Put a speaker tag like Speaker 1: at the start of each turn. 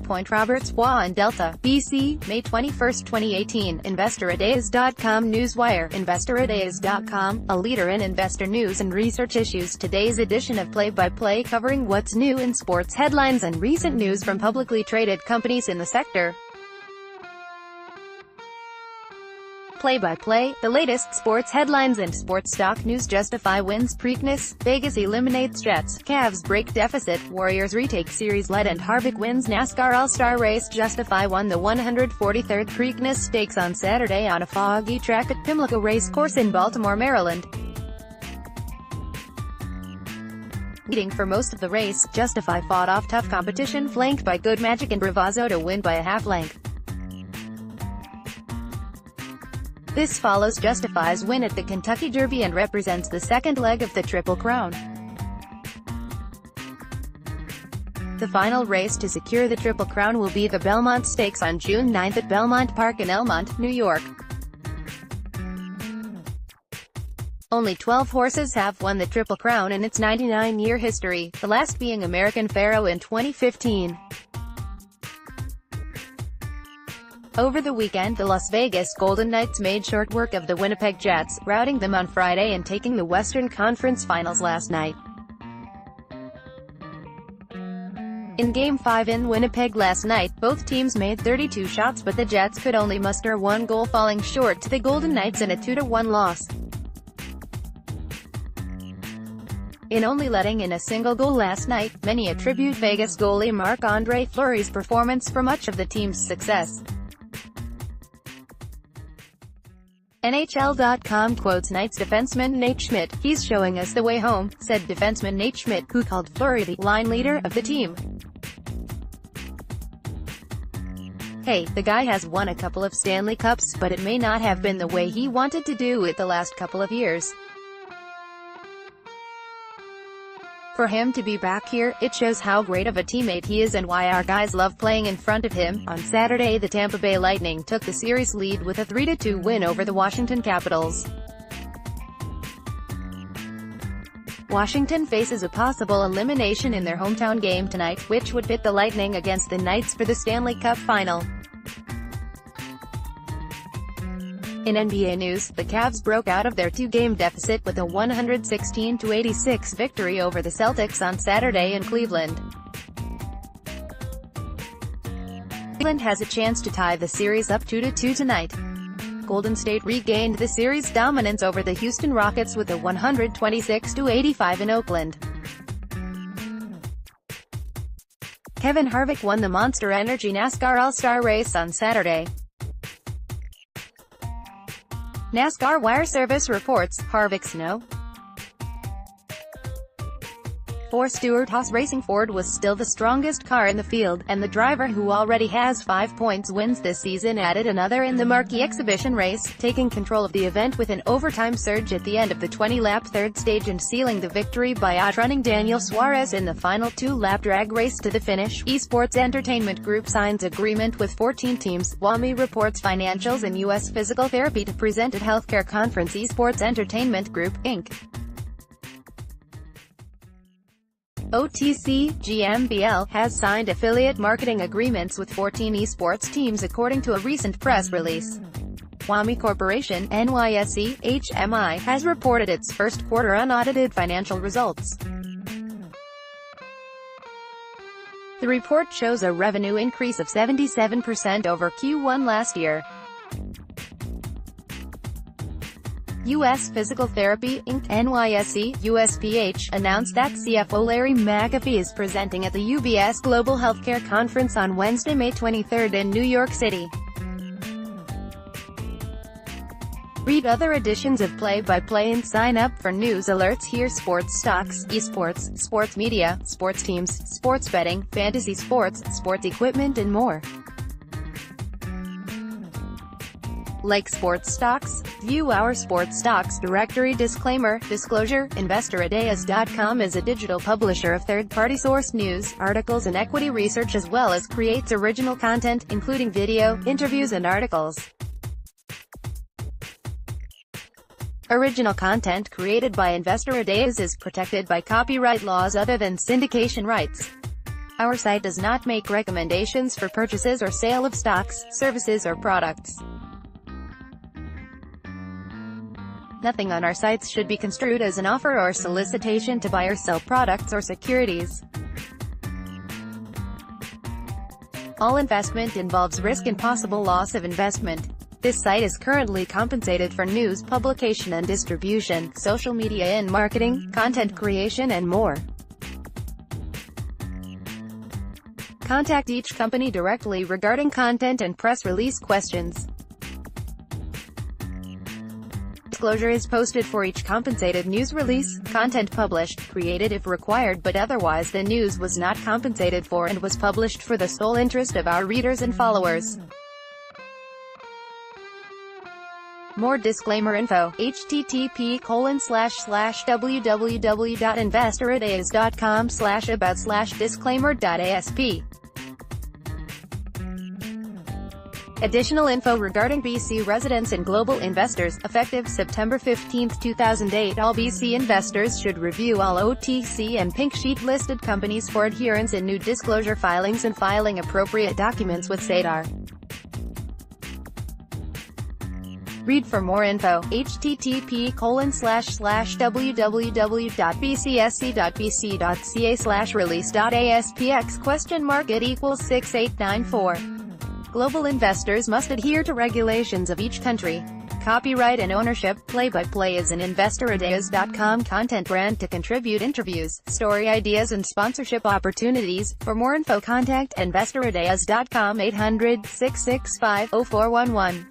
Speaker 1: Point Roberts, WA and Delta, BC, May 21, 2018. InvestorIdeas.com Newswire. InvestorIdeas.com, a leader in investor news and research issues. Today's edition of Play-by-Play covering what's new in sports headlines and recent news from publicly traded companies in the sector. Play-by-play, the latest sports headlines and sports stock news. Justify wins Preakness, Vegas eliminates Jets, Cavs break deficit, Warriors retake series lead and Harvick wins NASCAR All-Star race. Justify won the 143rd Preakness Stakes on Saturday on a foggy track at Pimlico Race Course in Baltimore, Maryland. Leading for most of the race, Justify fought off tough competition flanked by good magic and bravado to win by a half length. This follows Justify's win at the Kentucky Derby and represents the second leg of the Triple Crown. The final race to secure the Triple Crown will be the Belmont Stakes on June 9 at Belmont Park in Elmont, New York. Only 12 horses have won the Triple Crown in its 99-year history, the last being American Pharoah in 2015. Over the weekend, the Las Vegas Golden Knights made short work of the Winnipeg Jets, routing them on Friday and taking the Western Conference Finals last night. In Game 5 in Winnipeg last night, both teams made 32 shots but the Jets could only muster one goal, falling short to the Golden Knights in a 2-1 loss. In only letting in a single goal last night, many attribute Vegas goalie Marc-Andre Fleury's performance for much of the team's success. NHL.com quotes Knights defenseman Nate Schmidt. "He's showing us the way home," said defenseman Nate Schmidt, who called Fleury the line leader of the team. "Hey, the guy has won a couple of Stanley Cups, but it may not have been the way he wanted to do it the last couple of years. For him to be back here, it shows how great of a teammate he is and why our guys love playing in front of him." On Saturday, the Tampa Bay Lightning took the series lead with a 3-2 win over the Washington Capitals. Washington faces a possible elimination in their hometown game tonight, which would pit the Lightning against the Knights for the Stanley Cup Final. In NBA news, the Cavs broke out of their 2-game deficit with a 116-86 victory over the Celtics on Saturday in Cleveland. Cleveland has a chance to tie the series up 2-2 tonight. Golden State regained the series' dominance over the Houston Rockets with a 126-85 in Oakland. Kevin Harvick won the Monster Energy NASCAR All-Star race on Saturday. NASCAR Wire Service reports, Harvick's No. 4 Stewart-Haas Racing Ford was still the strongest car in the field, and the driver who already has 5 points wins this season added another in the marquee exhibition race, taking control of the event with an overtime surge at the end of the 20-lap third stage and sealing the victory by outrunning Daniel Suarez in the final 2-lap drag race to the finish. Esports Entertainment Group signs agreement with 14 teams, WAMI reports financials and U.S. physical therapy to present at healthcare conference. Esports Entertainment Group, Inc. OTC GmbL has signed affiliate marketing agreements with 14 esports teams according to a recent press release. WAMI Corporation, NYSE, HMI, has reported its first quarter unaudited financial results. The report shows a revenue increase of 77% over Q1 last year. U.S. Physical Therapy, Inc. NYSE, USPH, announced that CFO Larry McAfee is presenting at the UBS Global Healthcare Conference on Wednesday, May 23 in New York City. Read other editions of Play-by-Play and sign up for news alerts here. Sports stocks, esports, sports media, sports teams, sports betting, fantasy sports, sports equipment and more. Like sports stocks? View our sports stocks directory. Disclaimer, disclosure, InvestorIdeas.com is a digital publisher of third-party sourced news, articles and equity research as well as creates original content, including video, interviews and articles. Original content created by Investor Ideas is protected by copyright laws other than syndication rights. Our site does not make recommendations for purchases or sale of stocks, services or products. Nothing on our sites should be construed as an offer or solicitation to buy or sell products or securities. All investment involves risk and possible loss of investment. This site is currently compensated for news publication and distribution, social media and marketing, content creation and more. Contact each company directly regarding content and press release questions. Disclosure is posted for each compensated news release. Content published, created if required but otherwise the news was not compensated for and was published for the sole interest of our readers and followers. More disclaimer info, http://www.investorideas.com/about/disclaimer.asp. Additional info regarding BC residents and global investors, effective September 15, 2008. All BC investors should review all OTC and Pink Sheet listed companies for adherence in new disclosure filings and filing appropriate documents with SEDAR. Read for more info, http://www.bcsc.bc.ca/release.aspx?@=6894. Global investors must adhere to regulations of each country. Copyright and ownership. Play-by-play is an InvestorIdeas.com content brand to contribute interviews, story ideas and sponsorship opportunities. For more info contact InvestorIdeas.com 800-665-0411.